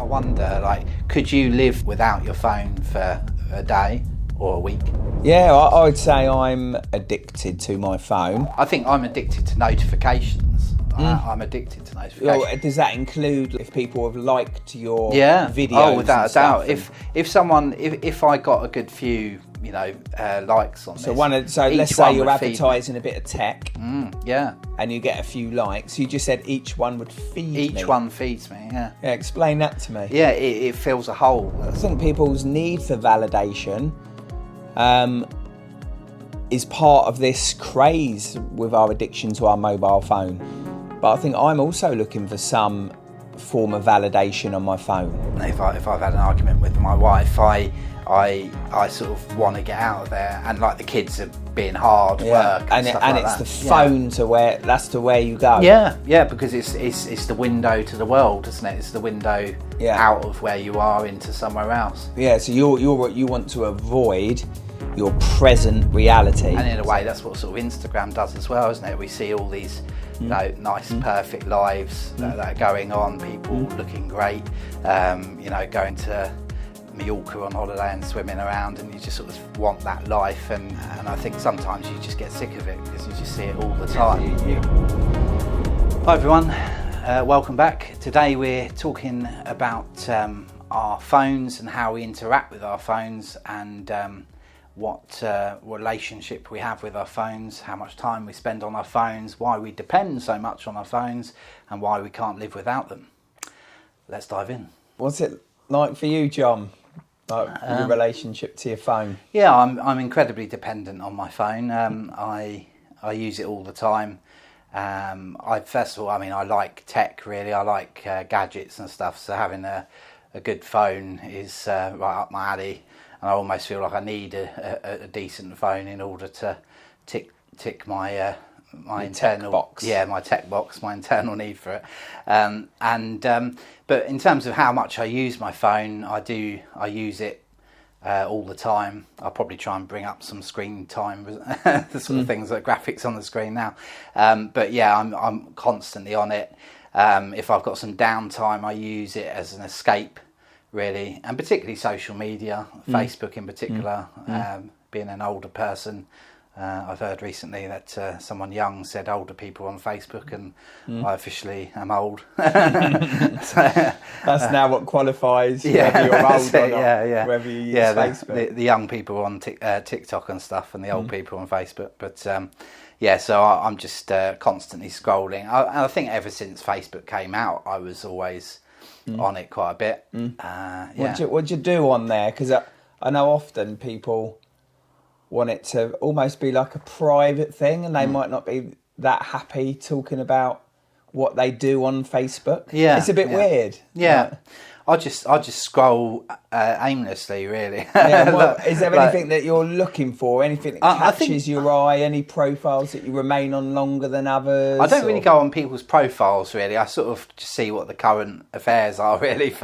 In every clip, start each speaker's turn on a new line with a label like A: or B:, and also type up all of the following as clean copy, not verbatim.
A: I wonder, like, could you live without your phone for a day or a week?
B: Yeah, I would say I'm addicted to my phone.
A: I think I'm addicted to notifications. I'm addicted to notifications.
B: Well, does that include if people have liked your videos?
A: Oh, without a doubt.
B: And
A: If I got a good few, likes on
B: so
A: this.
B: let's say you're advertising a bit of tech.
A: Yeah.
B: And you get a few likes. You just said each one would feed me.
A: Each one feeds me. Yeah.
B: Yeah, explain that to me.
A: Yeah, it fills a hole.
B: I think people's need for validation is part of this craze with our addiction to our mobile phone. But I think I'm also looking for some form of validation on my phone.
A: If I've had an argument with my wife, I sort of want to get out of there, and like the kids are being hard work and stuff like
B: it's
A: that.
B: the phone to where you go.
A: Yeah, because it's the window to the world, isn't it? It's the window out of where you are into somewhere else.
B: Yeah, so you want to avoid your present reality.
A: And in a way, that's what sort of Instagram does as well, isn't it? We see all these nice, perfect lives that are going on, people looking great, going to Mallorca on holiday and swimming around, and you just sort of want that life, and I think sometimes you just get sick of it because you just see it all the time. Hi everyone, welcome back. Today we're talking about our phones and how we interact with our phones, and what relationship we have with our phones, how much time we spend on our phones, why we depend so much on our phones, and why we can't live without them. Let's dive in.
B: What's it like for you, John? Like your relationship to your phone?
A: Yeah, I'm incredibly dependent on my phone. I use it all the time. First of all, I like tech really. I like gadgets and stuff. So having a good phone is right up my alley. And I almost feel like I need a decent phone in order to tick my internal
B: box.
A: Yeah, my tech box, my internal need for it. But in terms of how much I use my phone, I use it all the time. I'll probably try and bring up some screen time, the sort of things like graphics on the screen now. But yeah, I'm constantly on it. If I've got some downtime, I use it as an escape, really, and particularly social media, Facebook in particular. Being an older person, I've heard recently that someone young said older people on Facebook, and I officially am old. That's
B: now what qualifies whether you're old or not, whether you use Facebook.
A: The young people on TikTok and stuff, and the old people on Facebook. But so I'm just constantly scrolling. I think ever since Facebook came out, I was always on it quite a bit.
B: What'd you do on there? Because I know often people want it to almost be like a private thing, and they might not be that happy talking about what they do on Facebook. Yeah, it's a bit weird.
A: Yeah, I just scroll aimlessly, really.
B: Is there anything that you're looking for? Anything that catches your eye? Any profiles that you remain on longer than others?
A: I don't really go on people's profiles, really. I sort of just see what the current affairs are, really.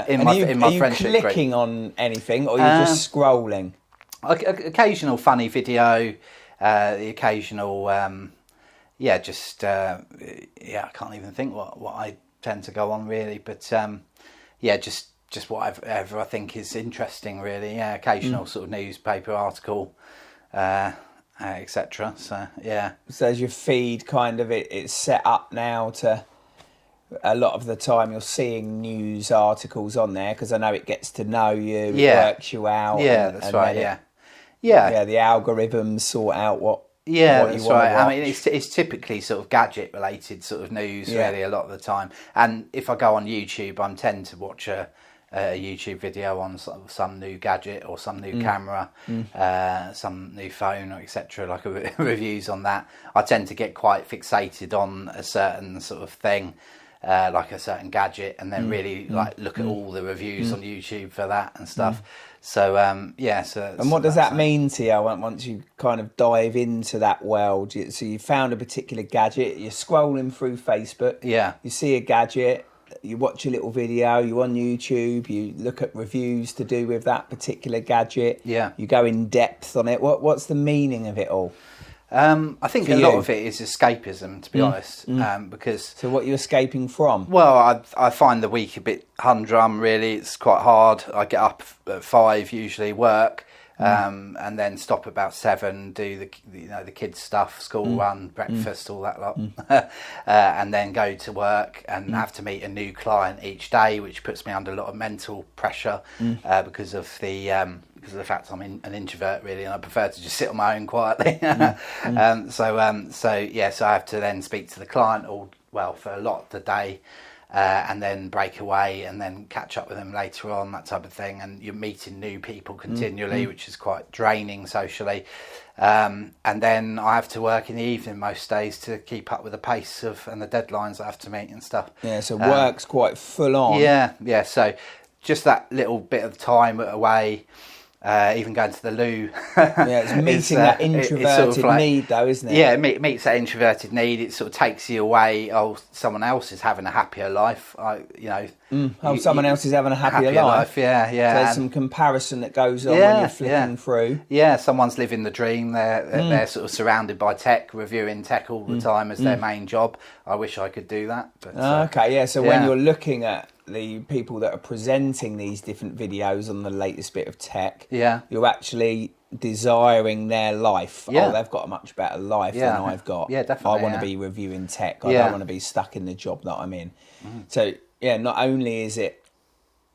A: In my friendship group.
B: Are you clicking on anything, or are you just scrolling?
A: Occasional funny video, the occasional, I can't even think what I tend to go on, really, but just whatever I think is interesting, really. Yeah, occasional sort of newspaper article, etc. So yeah. So
B: as your feed kind of it's set up now to. A lot of the time you're seeing news articles on there because I know it gets to know you, it works you out.
A: Yeah, that's right.
B: Yeah, the algorithms sort out what you
A: that's
B: want
A: right.
B: to watch.
A: I mean, it's typically sort of gadget related sort of news, really, a lot of the time. And if I go on YouTube, I tend to watch a YouTube video on some new gadget or some new camera, some new phone, or etc. Like reviews on that. I tend to get quite fixated on a certain sort of thing. Like a certain gadget, and then really look at all the reviews on YouTube for that and stuff. So
B: and what does that mean to you once you kind of dive into that world? So you found a particular gadget, you're scrolling through Facebook, you see a gadget, you watch a little video, you're on YouTube, you look at reviews to do with that particular gadget, you go in depth on it. What's the meaning of it all?
A: I think a lot of it is escapism, to be honest, because...
B: So what are you escaping from?
A: Well, I find the week a bit humdrum, really. It's quite hard. I get up at 5, usually work, and then stop about 7, do the kids' stuff, school run, breakfast, all that lot, and then go to work and have to meet a new client each day, which puts me under a lot of mental pressure because of the fact I'm an introvert, really, and I prefer to just sit on my own quietly. So I have to then speak to the client for a lot of the day, and then break away and then catch up with them later on, that type of thing. And you're meeting new people continually, which is quite draining socially. And then I have to work in the evening most days to keep up with the pace and the deadlines I have to meet and stuff.
B: Yeah, so work's quite full on.
A: Yeah. So just that little bit of time away. Even going to the loo.
B: It's meeting that introverted need, though, isn't it?
A: Yeah, it meets that introverted need. It sort of takes you away. Oh, someone else is having a happier life.
B: Someone else is having a happier life.
A: Yeah.
B: So there's some comparison that goes on when you're flicking through.
A: Yeah, someone's living the dream. They're sort of surrounded by tech, reviewing tech all the time as their main job. I wish I could do that. But,
B: So when you're looking at the people that are presenting these different videos on the latest bit of tech, you're actually desiring their life. Oh, they've got a much better life than I've got.
A: Yeah, definitely.
B: I want to be reviewing tech. I don't want to be stuck in the job that I'm in. So not only is it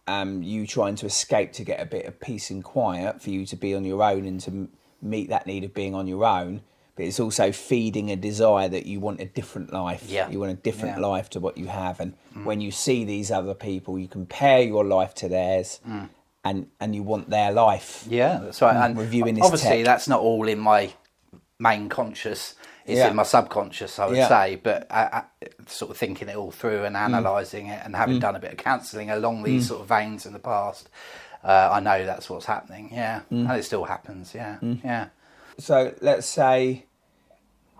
B: you trying to escape to get a bit of peace and quiet for you to be on your own and to meet that need of being on your own, but it's also feeding a desire that you want a different life.
A: Yeah.
B: You want a different life to what you have. And when you see these other people, you compare your life to theirs and you want their life.
A: Yeah, that's right. And
B: reviewing this
A: obviously
B: tech.
A: That's not all in my main conscious. It's in my subconscious, I would say. But I sort of thinking it all through and analysing it and having done a bit of counselling along these sort of veins in the past, I know that's what's happening. Yeah, and it still happens. Yeah.
B: So let's say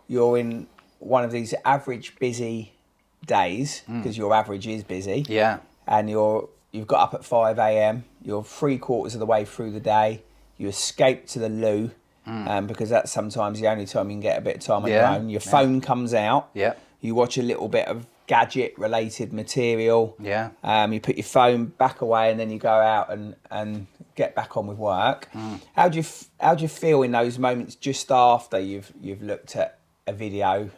B: you're in one of these average busy days, because your average is busy.
A: Yeah.
B: And you've got up at 5 a.m. You're 3/4 of the way through the day. You escape to the loo, because that's sometimes the only time you can get a bit of time on your own. Your phone comes out.
A: Yeah.
B: You watch a little bit of gadget-related material.
A: Yeah.
B: You put your phone back away and then you go out and get back on with work. How do you feel in those moments just after you've looked at a video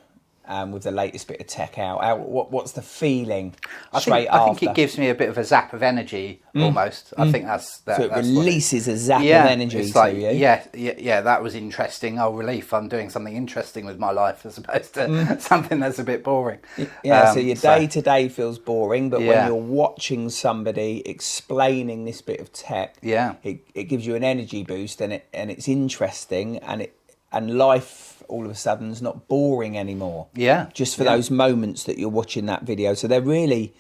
B: with the latest bit of tech out? What's the feeling straight after?
A: I think it gives me a bit of a zap of energy almost. I think that's
B: so it releases a zap of energy
A: it's like,
B: to you.
A: Yeah, that was interesting. Oh, relief! I'm doing something interesting with my life as opposed to something that's a bit boring.
B: Yeah, so your day-to-day feels boring, but when you're watching somebody explaining this bit of tech, it gives you an energy boost, and it's interesting, and life all of a sudden is not boring anymore.
A: Yeah.
B: Just for those moments that you're watching that video. So they're really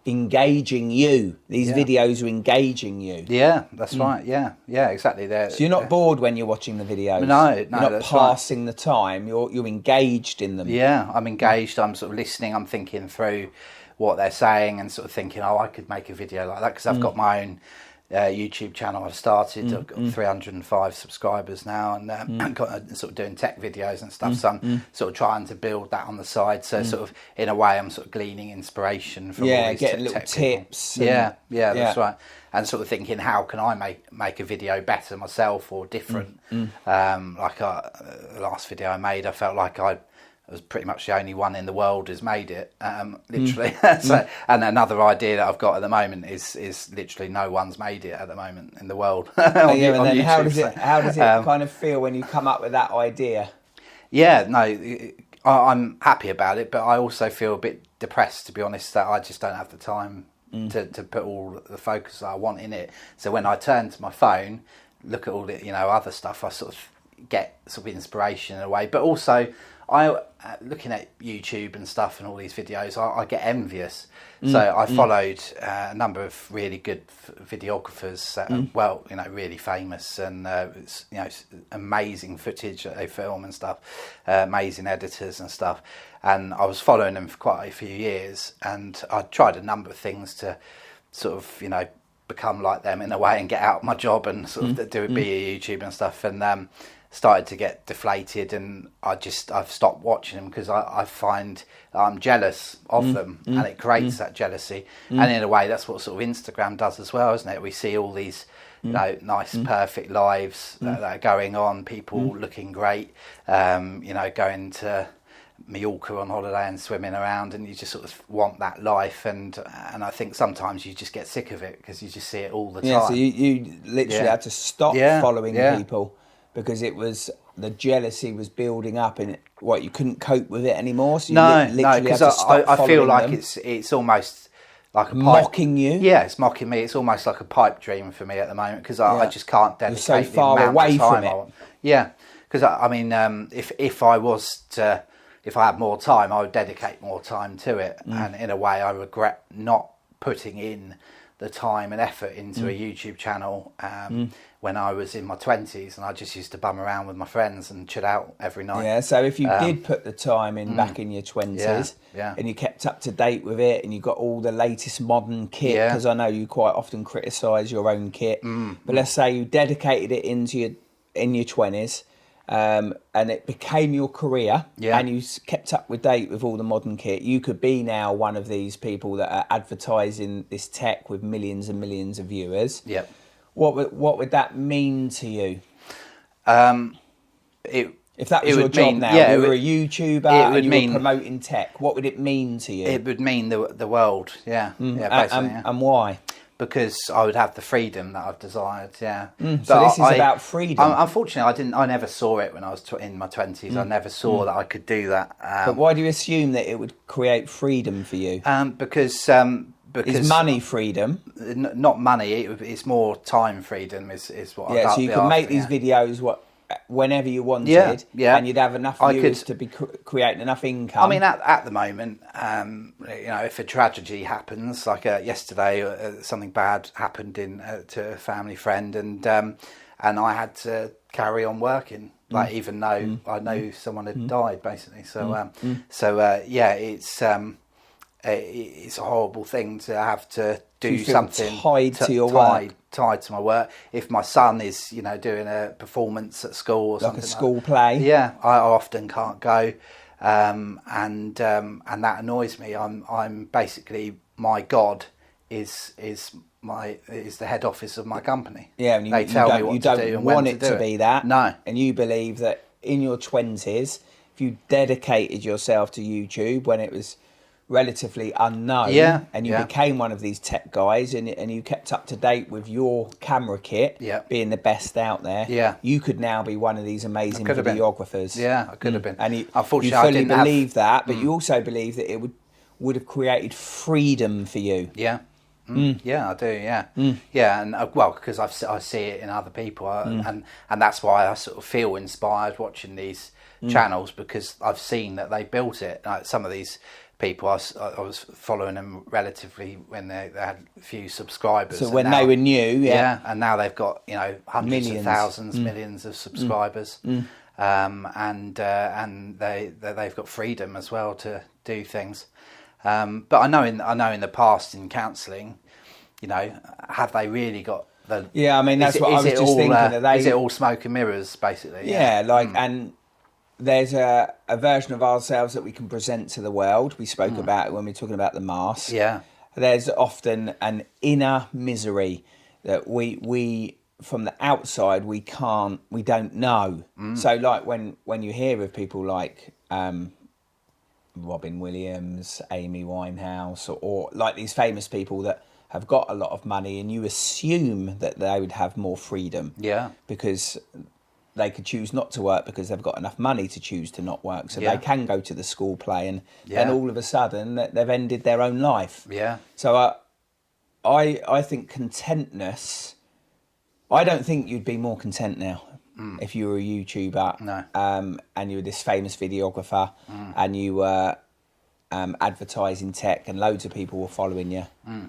B: engaging you. These videos are engaging you.
A: Yeah, that's right. Yeah, exactly.
B: So you're not bored when you're watching the videos.
A: No,
B: you're not passing the time. You're engaged in them.
A: Yeah, I'm engaged. I'm sort of listening. I'm thinking through what they're saying and sort of thinking, oh, I could make a video like that, because I've got my own YouTube channel I've started. I've got 305 subscribers now, and got sort of doing tech videos and stuff. So I'm sort of trying to build that on the side. So sort of in a way, I'm sort of gleaning inspiration from all these
B: getting little
A: tech
B: tips.
A: Yeah, that's right. And sort of thinking, how can I make a video better myself or different? Like the last video I made, I felt like I was pretty much the only one in the world who's made it, literally. And another idea that I've got at the moment is literally no one's made it at the moment in the world.
B: And then YouTube, how does it kind of feel when you come up with that idea?
A: Yeah, no, I'm happy about it, but I also feel a bit depressed, to be honest, that I just don't have the time to put all the focus that I want in it. So when I turn to my phone, look at all the other stuff, I sort of get sort of inspiration in a way, but also looking at YouTube and stuff and all these videos, I get envious. So I followed a number of really good videographers that are, really famous, and it's amazing footage that they film and stuff, amazing editors and stuff. And I was following them for quite a few years, and I tried a number of things to sort of, become like them in a way and get out of my job and sort of be a YouTuber and stuff. And started to get deflated, and I've stopped watching them because I find I'm jealous of them, and it creates that jealousy. And in a way, that's what sort of Instagram does as well, isn't it? We see all these nice, perfect lives that are going on, people looking great, going to Mallorca on holiday and swimming around, and you just sort of want that life, and I think sometimes you just get sick of it because you just see it all the time.
B: Yeah, so you literally had to stop following people because the jealousy was building up, and you couldn't cope with it anymore. So you
A: no, because I feel like it's almost like a
B: mocking you.
A: Yeah, it's mocking me. It's almost like a pipe dream for me at the moment because I just can't dedicate
B: You're so far away from it.
A: Yeah, because I mean, if I had more time, I would dedicate more time to it. And in a way, I regret not putting in the time and effort into a YouTube channel when I was in my 20s, and I just used to bum around with my friends and chill out every night.
B: Yeah, so if you did put the time in back in your 20s and you kept up to date with it and you got all the latest modern kit, because I know you quite often criticise your own kit, but let's say you dedicated it in your 20s, and it became your career, and you kept up with date with all the modern kit, you could be now one of these people that are advertising this tech with millions and millions of viewers.
A: Yep.
B: What would that mean to you? If that was your job now, you were a YouTuber and you were promoting tech, what would it mean to you?
A: It would mean the world, basically.
B: And why?
A: Because I would have the freedom that I've desired,
B: So this is about freedom.
A: Unfortunately, I never saw it when I was in my 20s. I never saw that I could do that.
B: But why do you assume that it would create freedom for you?
A: Because
B: is money freedom?
A: Not money. It's more time freedom. Is what.
B: Yeah, so you could make these videos whenever you wanted, and you'd have enough viewers to be creating enough income.
A: I mean, at the moment, if a tragedy happens, like yesterday, something bad happened to a family friend, and I had to carry on working, even though I know someone had died, basically. So, it's a horrible thing to have to do something
B: tied to your work.
A: Tied to my work. If my son is, doing a performance at school or something,
B: like a school play,
A: I often can't go, and that annoys me. I'm basically, my God is the head office of my company.
B: Yeah, and
A: they tell me what to do and when to do it.
B: You don't want it to be that.
A: No,
B: and you believe that in your 20s, if you dedicated yourself to YouTube when it was relatively unknown, and you became one of these tech guys, and you kept up to date with your camera kit, being the best out there, you could now be one of these amazing videographers.
A: I could have been.
B: And you
A: unfortunately,
B: fully believe that, but you also believe that it would have created freedom for you.
A: Yeah, I do. And because I see it in other people, and that's why I sort of feel inspired watching these channels, because I've seen that they built it. Like some of these people, I was following them relatively when they had a few subscribers.
B: So when they were new,
A: and now they've got hundreds of thousands, millions of subscribers, and they've got freedom as well to do things. But I know in the past in counselling, have they really got the? Yeah,
B: I mean that's what I was just thinking.
A: Is it all smoke and mirrors, basically?
B: And there's a version of ourselves that we can present to the world. We spoke about it when we were talking about the mask.
A: Yeah.
B: There's often an inner misery that we from the outside we don't know. So like when you hear of people like Robin Williams, Amy Winehouse, or like these famous people that have got a lot of money, and you assume that they would have more freedom.
A: Yeah.
B: Because they could choose not to work because they've got enough money to choose to not work. So they can go to the school play, and then all of a sudden they've ended their own life.
A: Yeah.
B: So I think contentness, I don't think you'd be more content now if you were a YouTuber.
A: No.
B: And you were this famous videographer and you were advertising tech and loads of people were following you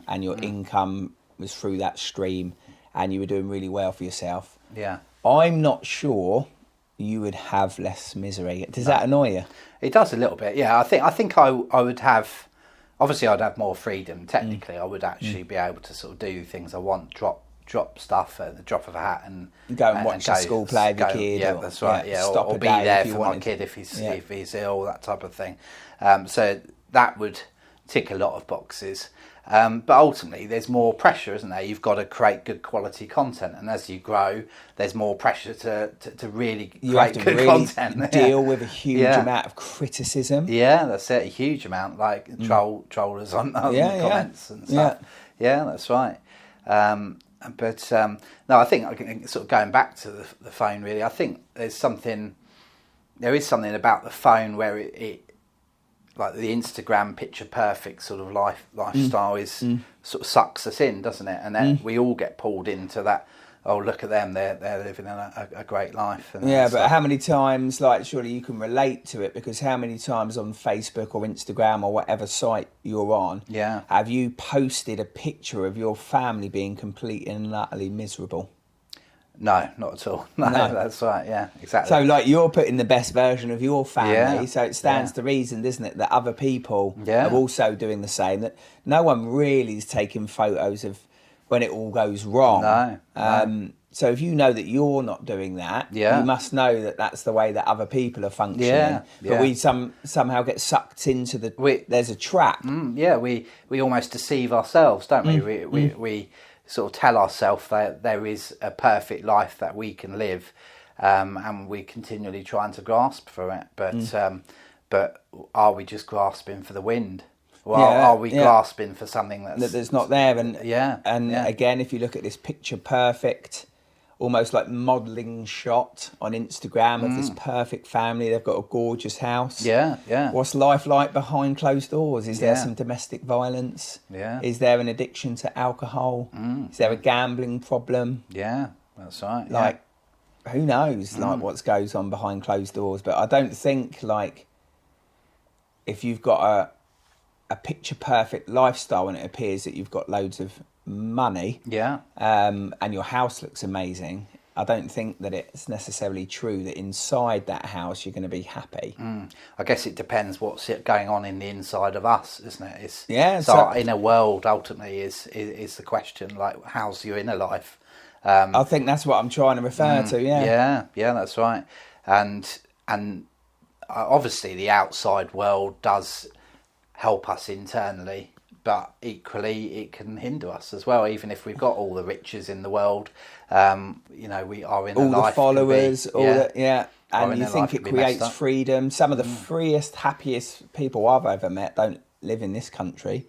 B: and your income was through that stream and you were doing really well for yourself.
A: Yeah.
B: I'm not sure you would have less misery. Does that annoy you?
A: It does a little bit, yeah. I think I would have, obviously I'd have more freedom. Technically, I would actually be able to sort of do things I want, drop drop stuff at the drop of a hat and
B: go and watch a school play with your kid.
A: Yeah, that's right. Yeah,
B: stop
A: or
B: a
A: be
B: day
A: there
B: if you
A: for
B: wanted.
A: my kid if he's ill, that type of thing. So that would tick a lot of boxes. But ultimately, there's more pressure, isn't there? You've got to create good quality content, and as you grow, there's more pressure to really create good content.
B: Deal with a huge amount of criticism.
A: Yeah, that's it. A huge amount, like trollers on comments and stuff. Yeah, that's right. But no, I think sort of going back to the phone. Really, I think there is something about the phone where it like the Instagram picture perfect sort of lifestyle sort of sucks us in, doesn't it? And then we all get pulled into that. Oh, look at them! They're living a great life. And
B: but how many times? Like, surely you can relate to it, because how many times on Facebook or Instagram or whatever site you're on, have you posted a picture of your family being completely and utterly miserable?
A: No, not at all. No, that's right. Yeah, exactly.
B: So, like, you're putting the best version of your family. So it stands to reason, doesn't it, that other people are also doing the same. That no one really is taking photos of when it all goes wrong.
A: No.
B: So if you know that you're not doing that, you must know that that's the way that other people are functioning.
A: Yeah.
B: But we somehow get sucked into there's a trap.
A: We almost deceive ourselves, don't we? We sort of tell ourselves that there is a perfect life that we can live, and we're continually trying to grasp for it. But are we just grasping for the wind? Or are we grasping for something that's not there?
B: And again, if you look at this picture perfect, almost like modelling shot on Instagram of this perfect family, they've got a gorgeous house. What's life like behind closed doors? Is there some domestic violence? Is there an addiction to alcohol? Is there a gambling problem?
A: That's right.
B: Like, who knows? Like, what goes on behind closed doors? But I don't think, like, if you've got a picture perfect lifestyle and it appears that you've got loads of money, and your house looks amazing, I don't think that it's necessarily true that inside that house you're going to be happy.
A: I guess it depends what's going on in the inside of us, isn't it?
B: So
A: our inner world ultimately is the question. Like, how's your inner life?
B: I think that's what I'm trying to refer to.
A: Yeah, that's right. And obviously the outside world does help us internally, but equally it can hinder us as well. Even if we've got all the riches in the world, we are in
B: all
A: the
B: followers, and you think it creates freedom. Some of the freest, happiest people I've ever met don't live in this country.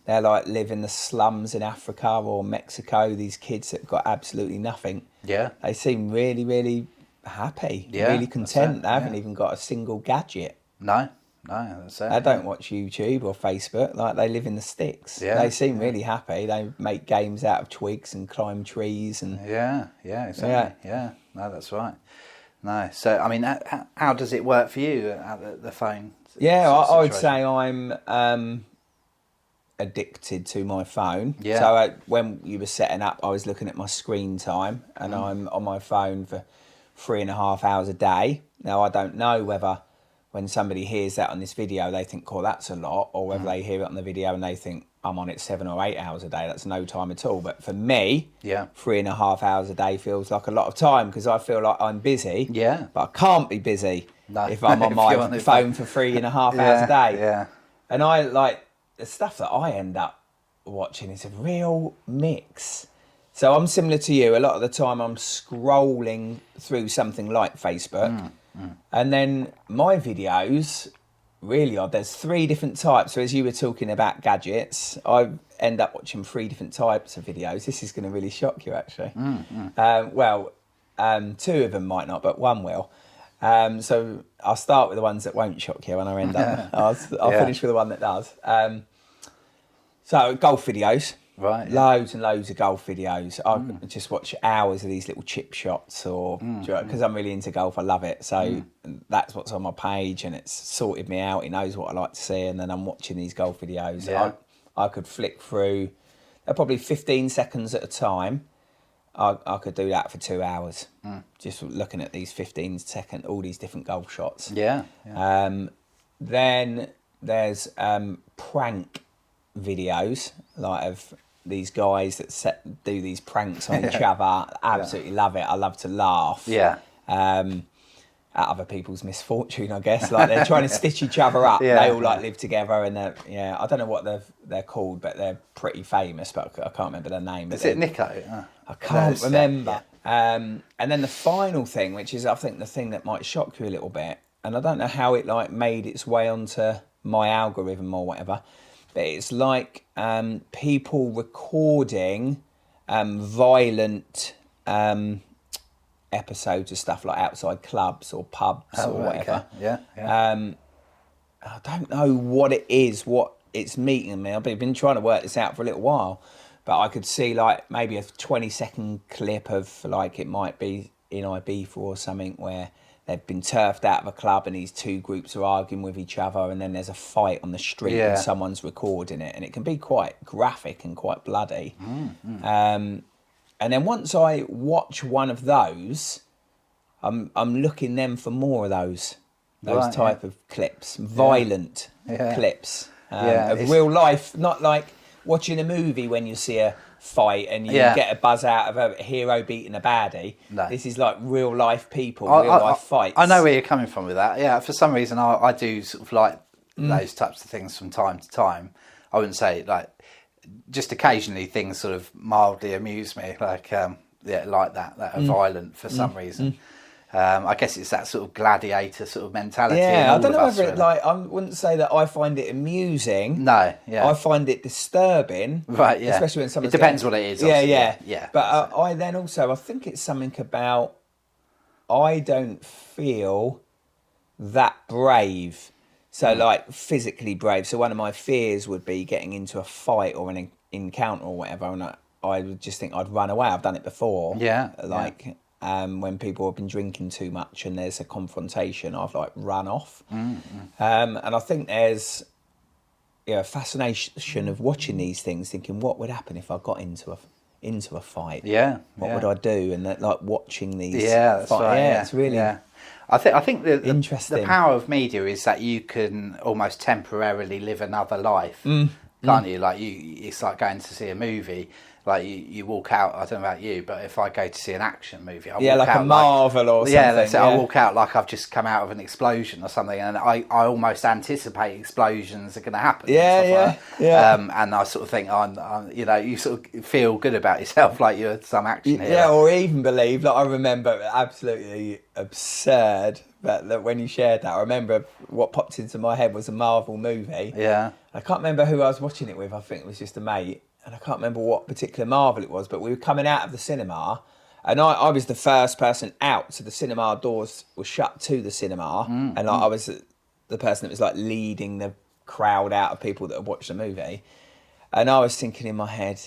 B: They're like live in the slums in Africa or Mexico. These kids that have got absolutely nothing. They seem really, really happy, really content. They haven't even got a single gadget.
A: No, that's it.
B: They don't watch YouTube or Facebook. Like, they live in the sticks. They seem really happy. They make games out of twigs and climb trees and
A: exactly. No, that's right. No, so I mean, how does it work for you at the phone?
B: I would say I'm addicted to my phone. So when you were setting up, I was looking at my screen time, and I'm on my phone for 3.5 hours a day. Now, I don't know whether when somebody hears that on this video, they think, "Oh, that's a lot," or whether they hear it on the video and they think, "I'm on it 7 or 8 hours a day. That's no time at all." But for me, 3.5 hours a day feels like a lot of time, because I feel like I'm busy. But I can't be busy if I'm on my phone for 3.5 hours a day. And I like the stuff that I end up watching is a real mix. So I'm similar to you. A lot of the time I'm scrolling through something like Facebook. And then my videos really are, there's 3 different types. So as you were talking about gadgets, I end up watching 3 different types of videos. This is going to really shock you, actually. 2 of them might not, but 1 will. So I'll start with the ones that won't shock you, and I'll end up, I'll finish with the one that does. So golf videos.
A: Right.
B: Loads and loads of golf videos. I just watch hours of these little chip shots, or because I'm really into golf, I love it. So that's what's on my page, and it's sorted me out. It knows what I like to see, and then I'm watching these golf videos. I could flick through. They're probably 15 seconds at a time. I could do that for 2 hours, just looking at these 15-second, all these different golf shots. Then there's prank videos, like of these guys that do these pranks on each other. Absolutely love it. I love to laugh.
A: Yeah.
B: At other people's misfortune, I guess. Like they're trying to stitch each other up. They all like live together, and I don't know what they're called, but they're pretty famous. But I can't remember their name.
A: Is it Nico?
B: I can't remember. And then the final thing, which is I think the thing that might shock you a little bit, and I don't know how it like made its way onto my algorithm or whatever, but it's like people recording violent episodes of stuff like outside clubs or pubs or whatever.
A: Okay.
B: I don't know what it is, what it's meeting me. I've been trying to work this out for a little while, but I could see like maybe a 20-second clip of like it might be in Ibiza or something where they've been turfed out of a club and these two groups are arguing with each other, and then there's a fight on the street and someone's recording it, and it can be quite graphic and quite bloody. And then once I watch one of those, I'm looking then for more of those type of clips, violent clips of real life, not like watching a movie when you see a fight and you get a buzz out of a hero beating a baddie. No. This is like real life people, real life fights.
A: I know where you're coming from with that. Yeah, for some reason I do sort of like those types of things from time to time. I wouldn't say like... Just occasionally things sort of mildly amuse me, like like that are violent for some reason. I guess it's that sort of gladiator sort of mentality.
B: Yeah, I don't know whether it like I wouldn't say that I find it amusing.
A: No, yeah,
B: I find it disturbing.
A: Right, yeah.
B: Especially when someone.
A: It depends what it is.
B: Yeah. But I then also I think it's something about I don't feel that brave. So like physically brave. So one of my fears would be getting into a fight or an encounter or whatever, and I would just think I'd run away. I've done it before.
A: Yeah.
B: When people have been drinking too much and there's a confrontation, I've like run off. And I think there's a fascination of watching these things, thinking what would happen if I got into a fight.
A: Yeah.
B: What would I do? And that, like watching these.
A: Yeah, that's right. Yeah,
B: it's really.
A: Yeah. I think the power of media is that you can almost temporarily live another life, can't you? Like it's like going to see a movie. Like you walk out. I don't know about you, but if I go to see an action movie, I walk
B: like
A: out
B: a Marvel or something.
A: Let's say I walk out like I've just come out of an explosion or something, and I almost anticipate explosions are going to happen. And I sort of think you sort of feel good about yourself, like you're some action hero.
B: Yeah, or even believe. Like I remember, absolutely absurd. But that when you shared that, I remember what popped into my head was a Marvel movie.
A: Yeah,
B: I can't remember who I was watching it with. I think it was just a mate. And I can't remember what particular Marvel it was, but we were coming out of the cinema, and I was the first person out, so the cinema doors were shut to the cinema, and I was the person that was like leading the crowd out of people that had watched the movie, and I was thinking in my head,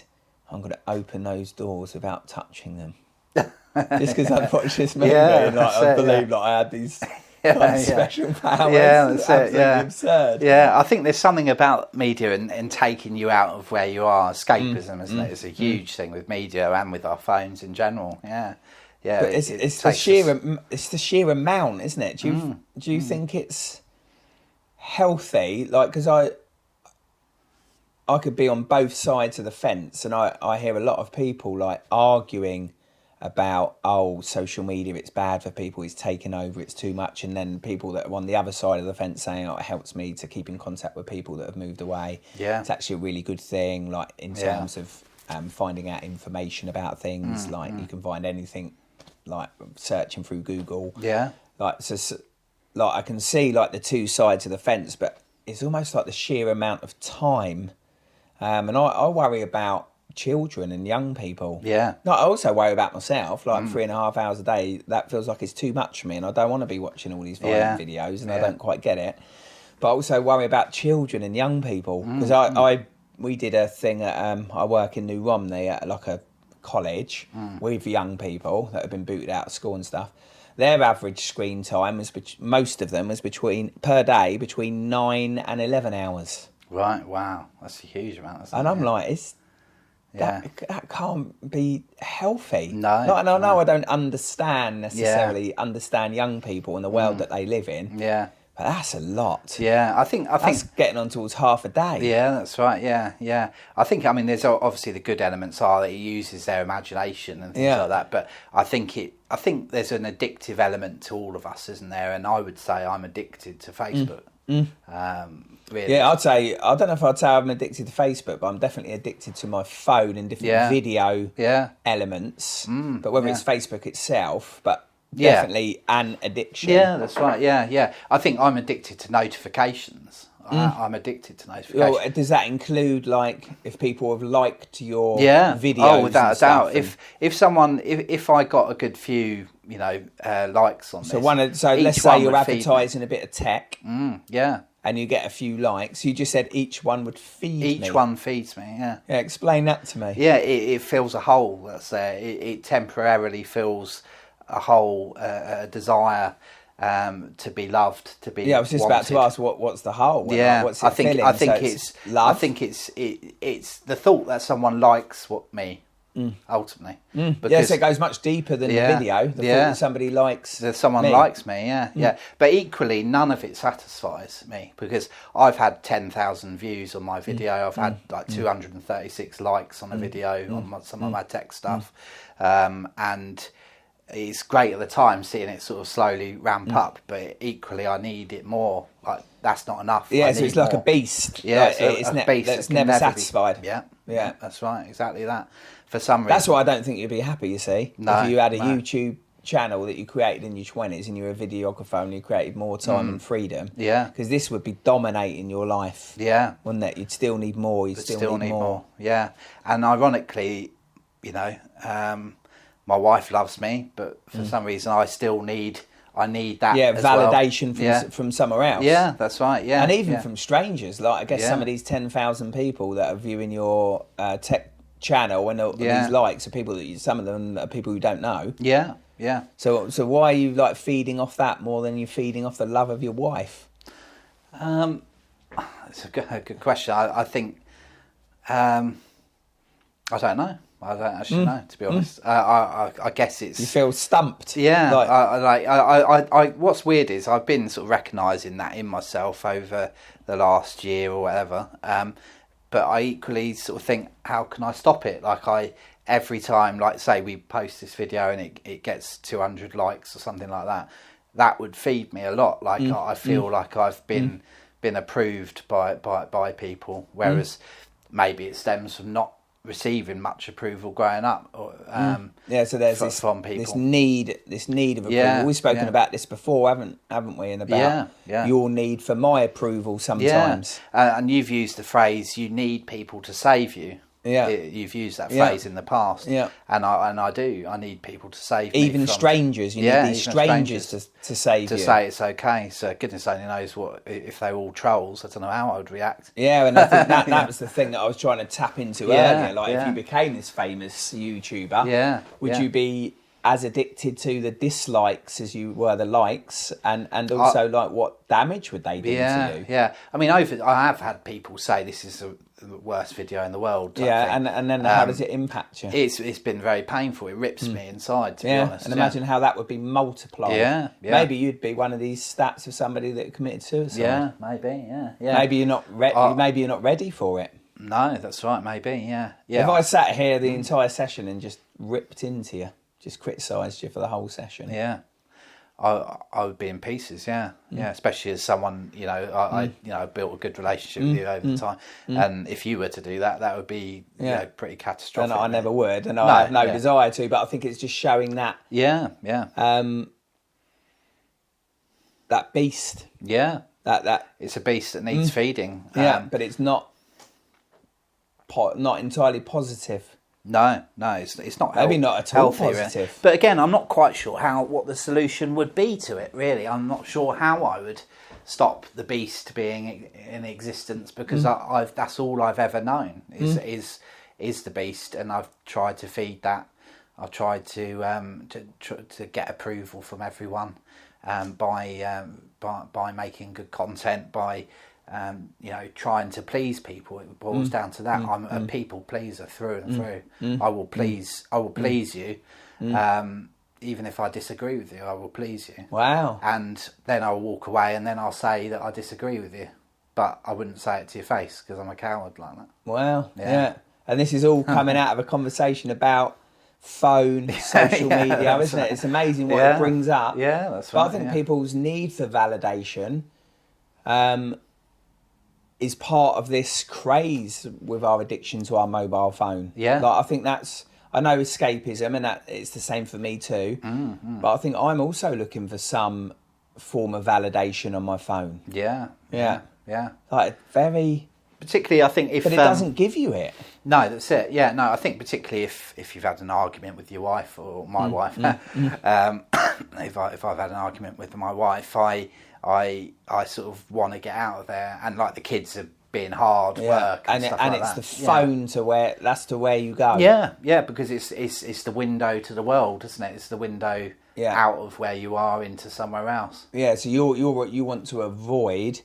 B: I'm going to open those doors without touching them, just because I'd watched this movie, and like, I believed I had these... special powers.
A: Yeah, that's it. Yeah,
B: absurd.
A: Yeah, I think there's something about media and taking you out of where you are. Escapism, isn't it? It's a huge thing with media and with our phones in general. Yeah, yeah.
B: But it's the sheer amount, isn't it? Do you think it's healthy? Like, because I could be on both sides of the fence, and I hear a lot of people like arguing about social media, it's bad for people, it's taken over, it's too much, and then people that are on the other side of the fence saying it helps me to keep in contact with people that have moved away. It's actually a really good thing, like in terms of finding out information about things. Like you can find anything like searching through Google. Like I can see like the two sides of the fence, but it's almost like the sheer amount of time, and I worry about children and young people. No, I also worry about myself, like 3.5 hours a day. That feels like it's too much for me, and I don't want to be watching all these violent videos, and I don't quite get it. But I also worry about children and young people, because we did a thing at I work in New Romney at like a college with young people that have been booted out of school and stuff. Their average screen time was most of them was between 9 and 11 hours.
A: Right, wow, that's a huge amount.
B: And I'm like, that can't be healthy.
A: No.
B: I know I don't understand necessarily understand young people and the world that they live in.
A: Yeah.
B: But that's a lot.
A: Yeah, I think
B: that's getting on towards half a day.
A: Yeah, that's right. Yeah. I think, I mean, there's obviously the good elements are that he uses their imagination and things like that. But I think there's an addictive element to all of us, isn't there? And I would say I'm addicted to Facebook. Really.
B: Yeah, I'd say, I don't know if I'd say I'm addicted to Facebook, but I'm definitely addicted to my phone and different video elements. But whether it's Facebook itself, but definitely an addiction.
A: Yeah, that's right. Yeah. I think I'm addicted to notifications. I'm addicted to notifications.
B: Well, does that include, like, if people have liked your videos?
A: Oh, without a doubt. If I got a good few, likes on this.
B: So let's say you're advertising a bit of tech.
A: Yeah.
B: And you get a few likes. You just said each one would feed me.
A: Each one feeds me, yeah.
B: Yeah, explain that to me.
A: Yeah, it fills a hole that's there. It temporarily fills a hole, a desire to be loved, to be.
B: Yeah, I was just about to ask what's the hole.
A: Yeah,
B: what's it filling?
A: I think
B: so
A: it's
B: love.
A: I think it's the thought that someone likes me. Ultimately,
B: Because so it goes much deeper than the video. The thought that somebody likes
A: that someone likes me. Yeah. But equally, none of it satisfies me because I've had 10,000 views on my video. I've had like 236 likes on a video on some of my tech stuff, and it's great at the time seeing it sort of slowly ramp up. But equally, I need it more. Like that's not enough.
B: Yeah, so it's like a beast.
A: Yeah,
B: like, it's
A: a beast
B: that's never satisfied.
A: Yeah, that's right. Exactly that. For some reason.
B: That's why I don't think you'd be happy, you see.
A: No,
B: if you had a YouTube channel that you created in your 20s and you were a videographer and you created more time and freedom. Yeah. Because this would be dominating your life.
A: Yeah.
B: Wouldn't it? You'd still need more. You'd still need more.
A: Yeah. And ironically, my wife loves me, but for some reason I still need that.
B: Yeah,
A: as
B: validation
A: well.
B: from somewhere else.
A: Yeah, that's right. Yeah.
B: And even from strangers. Like, I guess some of these 10,000 people that are viewing your tech channel and these likes are people that some of them are people you don't know.
A: Yeah.
B: So why are you like feeding off that more than you're feeding off the love of your wife?
A: It's a good question. I think I don't know. I don't actually know, to be honest. I guess it's...
B: You feel stumped.
A: Yeah. I what's weird is I've been sort of recognising that in myself over the last year or whatever. But I equally sort of think, how can I stop it? Like every time, like say we post this video and it gets 200 likes or something like that, that would feed me a lot. Like I feel like I've been approved by people, whereas maybe it stems from not receiving much approval growing up.
B: So there's this need of approval. We've spoken about this before, haven't we? And about your need for my approval sometimes.
A: And you've used the phrase, you need people to save you. Yeah, you've used that phrase in the past. Yeah, and I do. I need people to save me.
B: Even strangers. You need these strangers to save you.
A: To say it's okay. So goodness only knows what if they were all trolls. I don't know how I would react.
B: Yeah, and I think that was the thing that I was trying to tap into earlier. Like if you became this famous YouTuber, would you be as addicted to the dislikes as you were the likes, and also like what damage would they do to you?
A: Yeah, I mean, I have had people say this is the worst video in the world.
B: And then how does it impact you?
A: It's been very painful. It rips me inside, to be honest.
B: And imagine how that would be multiplied. Yeah. Maybe you'd be one of these stats of somebody that committed suicide.
A: Yeah, maybe. Yeah.
B: Maybe you're not maybe you're not ready for it.
A: No, that's right. Maybe. Yeah.
B: If I sat here the entire session and just ripped into you, just criticised you for the whole session.
A: Yeah, I would be in pieces. Yeah, especially as someone I built a good relationship with you over the time, and if you were to do that, that would be pretty catastrophic.
B: And I never would, and I have no desire to. But I think it's just showing that. That beast.
A: Yeah.
B: That
A: it's a beast that needs feeding.
B: But it's not entirely positive.
A: No, it's not.
B: Maybe not at all positive.
A: But again, I'm not quite sure what the solution would be to it. Really, I'm not sure how I would stop the beast being in existence because that's all I've ever known is the beast, and I've tried to feed that. I've tried to get approval from everyone by making good content, by trying to please people. It boils down to that. I'm a people pleaser through and through. I will please you. even if I disagree with you, I will please you.
B: Wow.
A: And then I'll walk away, and then I'll say that I disagree with you. But I wouldn't say it to your face because I'm a coward like that.
B: Wow. Yeah. And this is all coming out of a conversation about phone, social media, isn't it? It's amazing what it brings up.
A: Yeah, that's
B: right.
A: But
B: I think people's need for validation is part of this craze with our addiction to our mobile phone.
A: Yeah.
B: Like, I think I know escapism, and that it's the same for me too. But I think I'm also looking for some form of validation on my phone.
A: Yeah.
B: Like, very...
A: Particularly, I think if...
B: But it doesn't give you it.
A: No, that's it. Yeah, no, I think particularly if you've had an argument with your wife or my wife, if I've had an argument with my wife, I sort of want to get out of there, and like the kids are being hard work and stuff like
B: it's
A: that.
B: The phone to where you go.
A: Yeah, because it's the window to the world, isn't it? It's the window out of where you are into somewhere else.
B: Yeah, so you want to avoid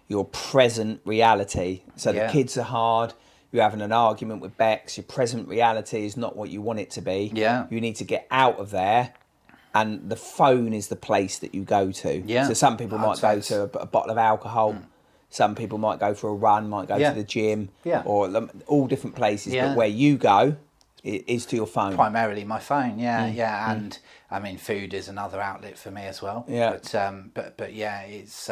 B: your present reality. So the kids are hard. You're having an argument with Bex. Your present reality is not what you want it to be.
A: Yeah,
B: you need to get out of there. And the phone is the place that you go to.
A: Yeah.
B: So some people might go to a bottle of alcohol. Some people might go for a run, might go to the gym.
A: Yeah.
B: Or all different places. Yeah. But where you go is to your phone.
A: Primarily my phone, yeah. And I mean, food is another outlet for me as well.
B: Yeah.
A: But yeah, it's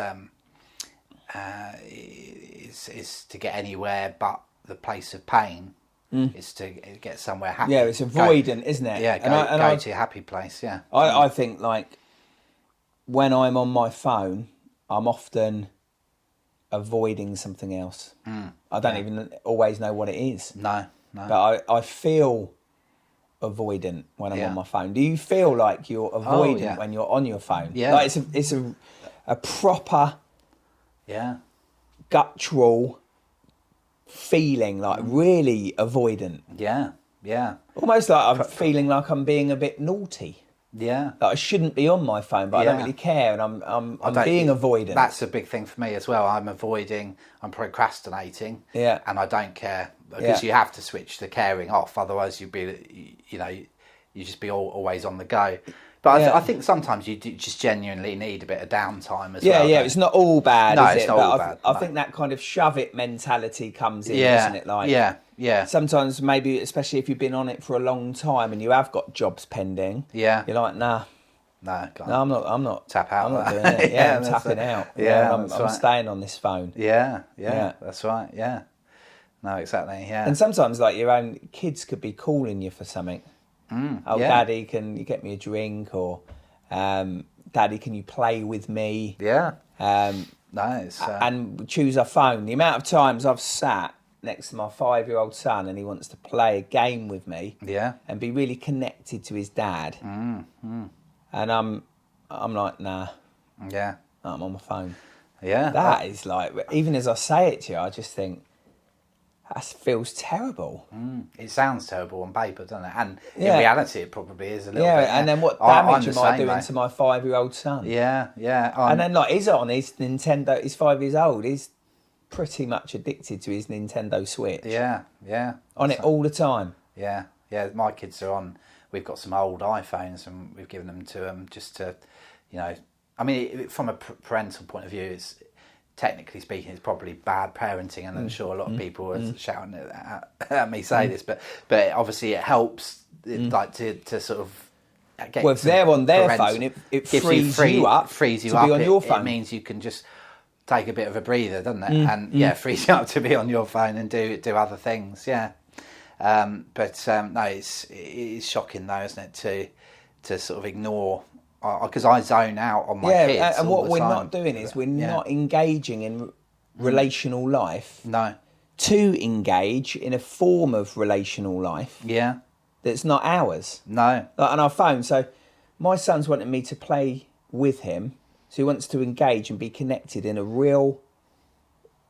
A: to get anywhere but the place of pain. Is to get somewhere happy.
B: Yeah, it's avoidant, isn't it?
A: Yeah, go to a happy place, yeah.
B: I think, like, when I'm on my phone, I'm often avoiding something else. I don't even always know what it is.
A: No.
B: But I feel avoidant when I'm on my phone. Do you feel like you're avoidant when you're on your phone?
A: Yeah.
B: Like, it's a proper...
A: Yeah.
B: Guttural feeling, like really avoidant.
A: Yeah.
B: Almost like I'm feeling like I'm being a bit naughty.
A: Yeah.
B: Like I shouldn't be on my phone, but I don't really care, and I'm being avoidant.
A: That's a big thing for me as well. I'm procrastinating.
B: Yeah.
A: And I don't care because you have to switch the caring off, otherwise you'd just be always on the go. But I think sometimes you do just genuinely need a bit of downtime as well.
B: Yeah, it's not all bad,
A: no,
B: is
A: it's
B: it?
A: not all bad.
B: I think that kind of shove it mentality comes in, doesn't it? Like,
A: yeah.
B: Sometimes maybe, especially if you've been on it for a long time and you have got jobs pending.
A: Yeah.
B: You're like, nah.
A: No,
B: I'm not.
A: Tap out.
B: I'm not doing it. Yeah, I'm tapping out.
A: Yeah,
B: I'm staying on this phone.
A: Yeah, that's right. Yeah. No, exactly. Yeah.
B: And sometimes, like, your own kids could be calling you for something. Daddy, can you get me a drink? Or, Daddy, can you play with me?
A: Yeah. Nice.
B: And choose our phone. The amount of times I've sat next to my 5-year-old son and he wants to play a game with me.
A: Yeah.
B: And be really connected to his dad. And I'm like, nah.
A: Yeah.
B: I'm on my phone.
A: Yeah.
B: That is like, even as I say it to you, I just think, that feels terrible.
A: It sounds terrible on paper, doesn't it? And in reality, it probably is a little bit.
B: Yeah, and then what damage am I doing to my 5-year-old son?
A: Yeah.
B: And then, like, he's on his Nintendo, he's 5 years old, he's pretty much addicted to his Nintendo Switch.
A: Yeah.
B: On it all the time.
A: Yeah. My kids are on, we've got some old iPhones and we've given them to them just to, I mean, from a parental point of view, it's, technically speaking, it's probably bad parenting, and I'm sure a lot of people are shouting at me say this, but obviously it helps, like to sort of get.
B: Well, if they're on their phone, it frees you up to be on your phone.
A: It means you can just take a bit of a breather, doesn't it? And frees you up to be on your phone and do other things. Yeah, but no, it's shocking though, isn't it, to sort of ignore. Because I zone out on my kids. Yeah,
B: and what we're not doing is we're not engaging in relational life.
A: No.
B: To engage in a form of relational life.
A: Yeah.
B: That's not ours.
A: No.
B: Like on our phone. So my son's wanting me to play with him. So he wants to engage and be connected in a real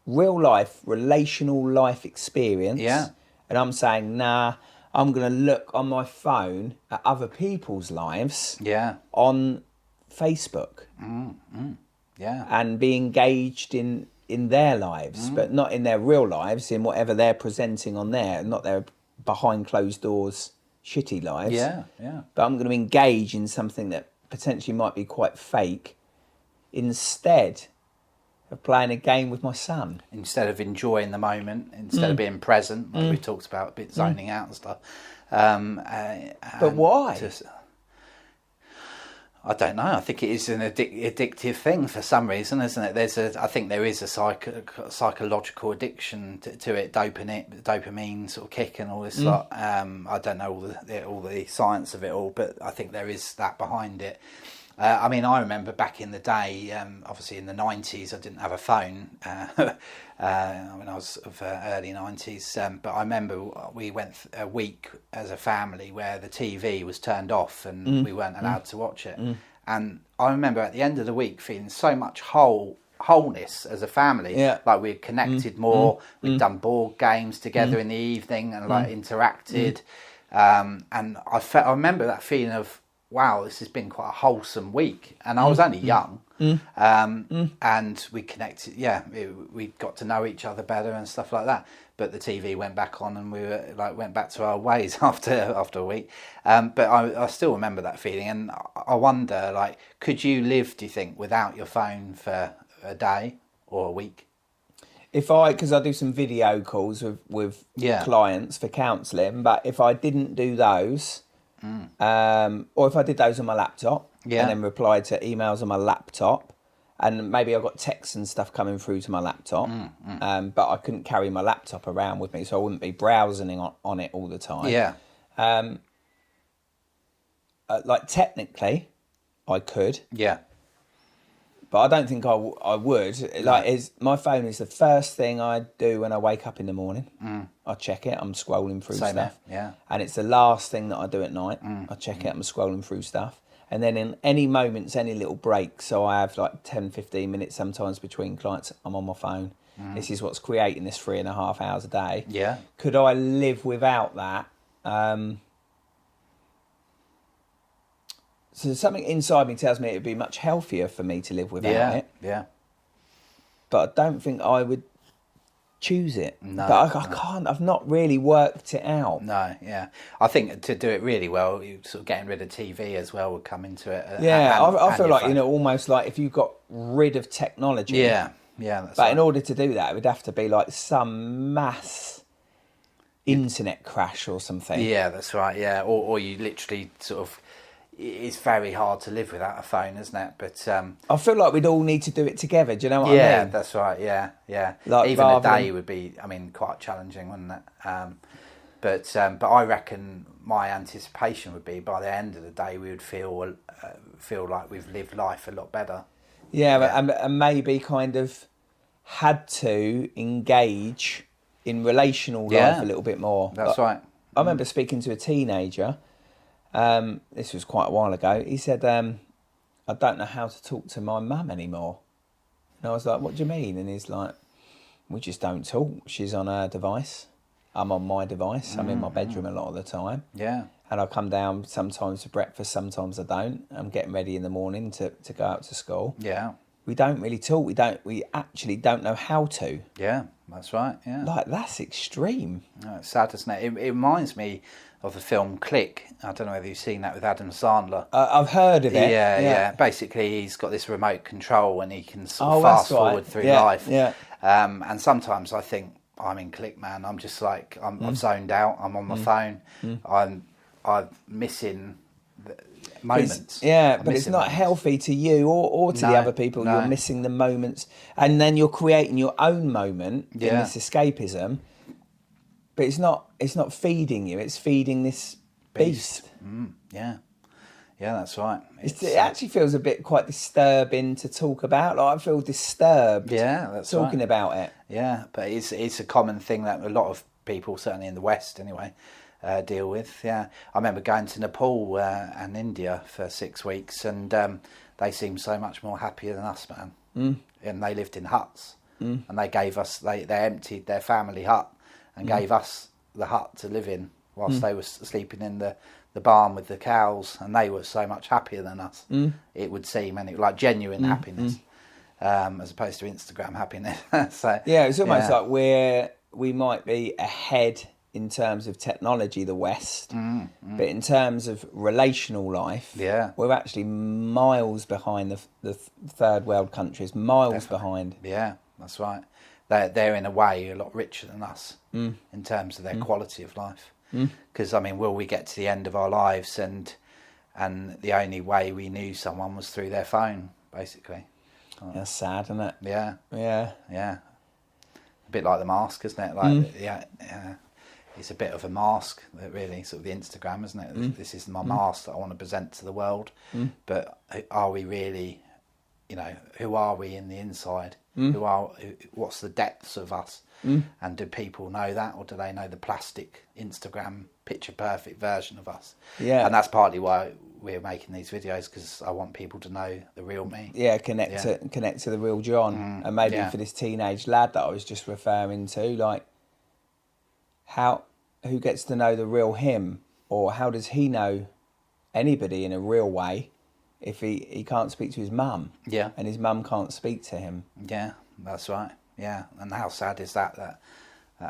B: life, relational life experience.
A: Yeah.
B: And I'm saying, nah, I'm going to look on my phone at other people's lives on Facebook.
A: Yeah.
B: And be engaged in their lives, but not in their real lives, in whatever they're presenting on there, not their behind closed doors shitty lives.
A: Yeah, yeah.
B: But I'm going to engage in something that potentially might be quite fake instead of playing a game with my son.
A: Instead of enjoying the moment, instead of being present, like we talked about, a bit zoning out and stuff.
B: But why?
A: I don't know. I think it is an addictive thing for some reason, isn't it? I think there is a psychological addiction to it, dopamine sort of kick and all this lot. I don't know all the science of it all, but I think there is that behind it. I mean, I remember back in the day, obviously in the 90s, I didn't have a phone when I was of early 90s, but I remember we went a week as a family where the TV was turned off and we weren't allowed to watch it. And I remember at the end of the week feeling so much wholeness as a family.
B: Yeah.
A: Like we'd connected more, we'd done board games together in the evening and like interacted. And I remember that feeling of, wow, this has been quite a wholesome week. And I was only young. And we connected, we got to know each other better and stuff like that. But the TV went back on and we went back to our ways after a week. But I still remember that feeling. And I wonder, could you live, do you think, without your phone for a day or a week?
B: Because I do some video calls with clients for counselling, but if I didn't do those, or if I did those on my laptop and then replied to emails on my laptop, and maybe I got texts and stuff coming through to my laptop, but I couldn't carry my laptop around with me, so I wouldn't be browsing on it all the time.
A: Yeah.
B: Technically, I could.
A: Yeah.
B: But I don't think I would. My phone is the first thing I do when I wake up in the morning. I check it. I'm scrolling through stuff.
A: Yeah.
B: And it's the last thing that I do at night. I check it. I'm scrolling through stuff. And then in any moments, any little breaks, so I have 10, 15 minutes sometimes between clients, I'm on my phone. This is what's creating this 3.5 hours a day.
A: Yeah.
B: Could I live without that? So something inside me tells me it would be much healthier for me to live without it.
A: Yeah.
B: But I don't think I would choose it.
A: No.
B: But I can't. I've not really worked it out.
A: No, yeah. I think to do it really well, you sort of getting rid of TV as well would come into it.
B: I feel like, almost like if you got rid of technology.
A: Yeah, that's
B: But in order to do that, it would have to be like some mass internet crash or something.
A: Yeah, that's right, yeah. Or you literally sort of... It's very hard to live without a phone, isn't it? But
B: I feel like we'd all need to do it together. Do you know what I mean?
A: Yeah, that's right. Yeah. Even a day would be, quite challenging, wouldn't it? But I reckon my anticipation would be by the end of the day we would feel like we've lived life a lot better.
B: Yeah. And maybe kind of had to engage in relational life a little bit more.
A: That's right.
B: I remember speaking to a teenager. This was quite a while ago. He said, I don't know how to talk to my mum anymore. And I was like, what do you mean? And he's like, we just don't talk. She's on her device. I'm on my device. I'm in my bedroom a lot of the time.
A: Yeah.
B: And I come down sometimes for breakfast, sometimes I don't. I'm getting ready in the morning to go out to school.
A: Yeah.
B: We don't really talk. We actually don't know how to.
A: Yeah, that's right. Yeah.
B: That's extreme.
A: No, it's sad, isn't it? It reminds me of the film Click. I don't know whether you've seen that with Adam Sandler.
B: I've heard of it.
A: Yeah. Basically, he's got this remote control and he can sort of fast forward through life.
B: Yeah.
A: And sometimes I think I'm in Click, man. I'm just like I've zoned out. I'm on my phone. I'm missing moments.
B: But it's not
A: moments.
B: Healthy to you or to the other people.
A: No.
B: You're missing the moments, and then you're creating your own moment in this escapism. But it's not feeding you. It's feeding this beast.
A: Yeah, that's right.
B: It actually feels a bit quite disturbing to talk about. I feel disturbed.
A: Yeah, that's
B: talking
A: right.
B: about it.
A: Yeah, but it's a common thing that a lot of people, certainly in the West anyway, deal with. Yeah, I remember going to Nepal and India for 6 weeks, and they seemed so much more happier than us, man. And they lived in huts, and they gave us they emptied their family hut and gave us the hut to live in whilst they were sleeping in the barn with the cows, and they were so much happier than us. It would seem, and it like genuine happiness, as opposed to Instagram happiness. So
B: it's almost like we might be ahead in terms of technology, the West, but in terms of relational life, we're actually miles behind the third world countries, miles behind.
A: Yeah, that's right. They're in a way a lot richer than us in terms of their quality of life. Because I mean, will we get to the end of our lives and the only way we knew someone was through their phone, basically?
B: That's sad, isn't it?
A: Yeah.
B: Yeah.
A: A bit like the mask, isn't it? Like, it's a bit of a mask, really, sort of the Instagram, isn't it? This is my mask that I want to present to the world. But are we really, who are we in the inside? What's the depths of us? And do people know that, or do they know the plastic Instagram picture perfect version of us?
B: Yeah.
A: And that's partly why we're making these videos, because I want people to know the real me.
B: Yeah, connect to the real John. And maybe for this teenage lad that I was just referring to, like, who gets to know the real him, or how does he know anybody in a real way if he can't speak to his mum?
A: Yeah.
B: And his mum can't speak to him.
A: Yeah, that's right. Yeah, and how sad is that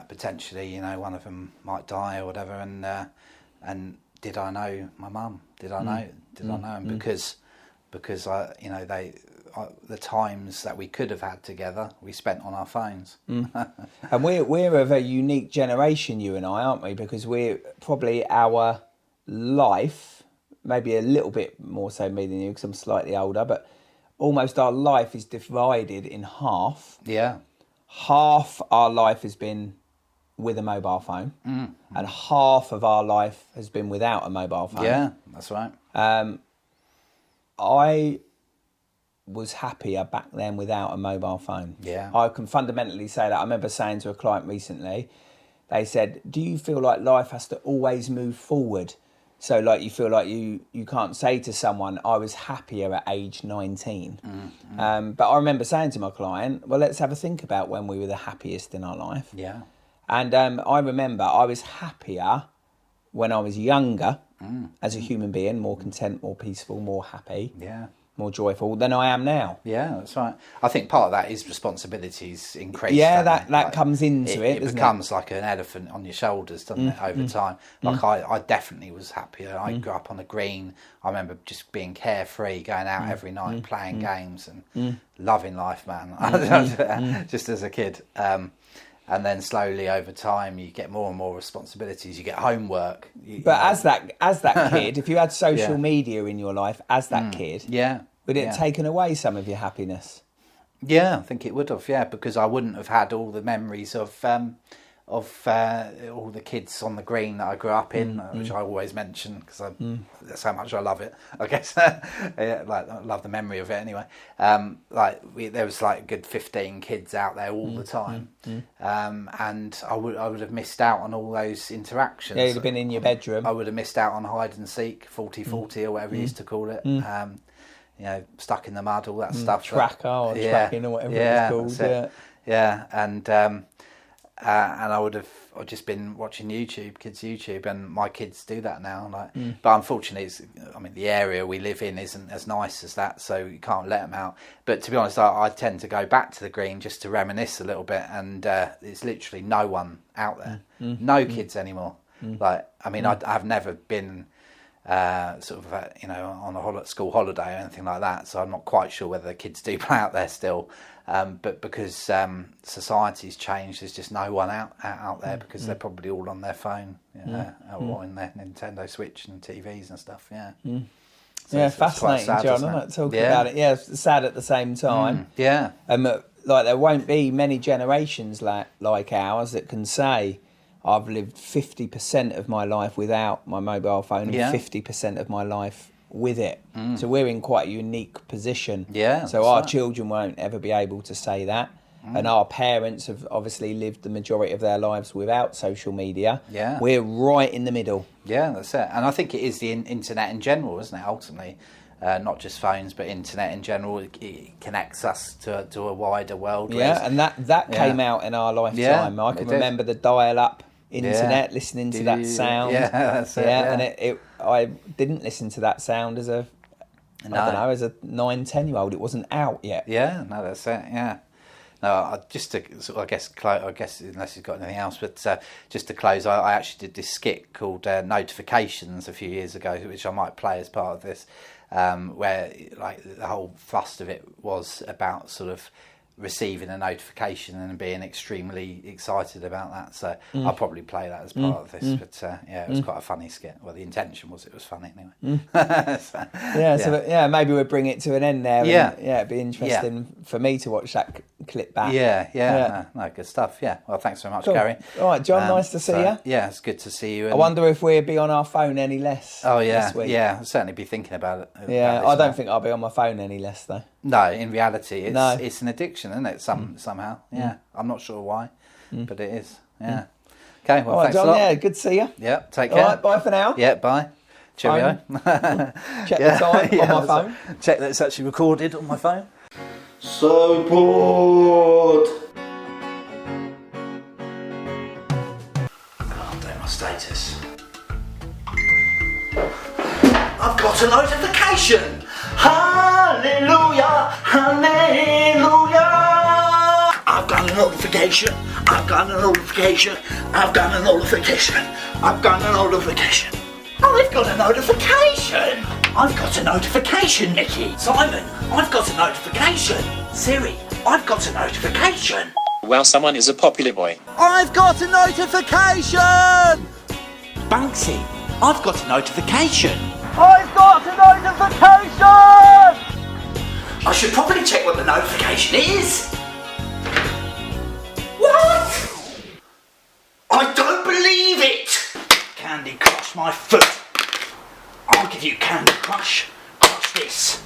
A: potentially, one of them might die or whatever, and did I know my mum? Did I know? And because the times that we could have had together, we spent on our phones.
B: And we're of a unique generation, you and I, aren't we? Because we're probably our life, maybe a little bit more so me than you, because I'm slightly older, but almost our life is divided in half.
A: Yeah.
B: Half our life has been with a mobile phone, and half of our life has been without a mobile phone.
A: Yeah, that's right.
B: I was happier back then without a mobile phone.
A: Yeah.
B: I can fundamentally say that. I remember saying to a client recently, they said, do you feel like life has to always move forward? So like you feel like you can't say to someone, I was happier at age 19. But I remember saying to my client, well, let's have a think about when we were the happiest in our life.
A: Yeah.
B: And I remember I was happier when I was younger as a human being, more content, more peaceful, more happy.
A: Yeah.
B: More joyful than I am now.
A: Yeah, that's right. I think part of that is responsibilities increase.
B: Yeah, that comes into it.
A: It becomes like an elephant on your shoulders, doesn't it, over time? Like I definitely was happier. I grew up on a green. I remember just being carefree, going out every night, playing games and loving life, man. Just as a kid. And then slowly over time, you get more and more responsibilities. You get homework.
B: But as that kid, if you had social media in your life as that kid, would it have taken away some of your happiness?
A: Yeah, I think it would have. Yeah, because I wouldn't have had all the memories of all the kids on the green that I grew up in, which I always mention because that's how much I love it. I guess, I love the memory of it anyway. There was like a good 15 kids out there all the time, and I would have missed out on all those interactions.
B: Yeah, you'd have been in your bedroom.
A: I would have missed out on hide and seek, 40-40 or whatever you used to call it. Stuck in the mud, all that stuff.
B: Tracking or whatever it's called.
A: Yeah, and I would have just been watching kids YouTube, and my kids do that now. But unfortunately, the area we live in isn't as nice as that, so you can't let them out. But to be honest, I tend to go back to the green just to reminisce a little bit, and there's literally no one out there, no kids anymore. I've never been on a school holiday or anything like that, so I'm not quite sure whether the kids do play out there still. But because society's changed, there's just no one out there because they're probably all on their phone, or in their Nintendo Switch and TVs and stuff. So
B: fascinating, sad, John. I'm not talking about it. Yeah, it's sad at the same time. There won't be many generations like ours that can say, I've lived 50% of my life without my mobile phone and 50% of my life with it. So we're in quite a unique position. So our children won't ever be able to say that. And our parents have obviously lived the majority of their lives without social media. We're right in the middle.
A: Yeah, that's it. And I think it is the internet in general, isn't it, ultimately? Not just phones, but internet in general. It connects us to a wider world.
B: And that came out in our lifetime. I can remember the dial-up internet, listening to that sound. And I didn't listen to that sound as a 9-10-year-old. It wasn't out yet.
A: That's it. just to sort of, I guess unless you've got anything else, but just to close, I actually did this skit called Notifications a few years ago, which I might play as part of this, where like the whole thrust of it was about sort of receiving a notification and being extremely excited about that. So I'll probably play that as part of this. But it was quite a funny skit. Well, the intention was it was funny anyway.
B: So maybe we'll bring it to an end there. And, it'd be interesting for me to watch that clip back.
A: No, good stuff. Yeah, well, thanks very much, Gary.
B: All right, John, nice to see you.
A: Yeah, it's good to see you.
B: I wonder if we'll be on our phone any less.
A: Oh yeah,
B: this week.
A: yeah, I'll certainly be thinking about it.
B: I don't think I'll be on my phone any less though.
A: No, in reality, it's an addiction, isn't it? Somehow, I'm not sure why, but it is. Yeah. Okay, well, thanks
B: John,
A: a lot.
B: Yeah, good to see you.
A: Yeah, take care.
B: All right, bye for now.
A: Yeah, bye. Cheerio.
B: Check the time on my phone.
A: Check that it's actually recorded on my phone.
C: So bored.
A: I'll do my status. I've got a notification. Hallelujah, hallelujah. I've got a notification. I've got a notification. I've got a notification. I've got a notification. I've got a notification. I've got a notification, Nicky. Simon, I've got a notification. Siri, I've got a notification.
D: Well, someone is a popular boy.
A: I've got a notification. Banksy, I've got a notification. I've got a notification. I should probably check what the notification is. What? I don't believe it. Candy Crush my foot. I'll give you Candy Crush. Crush this.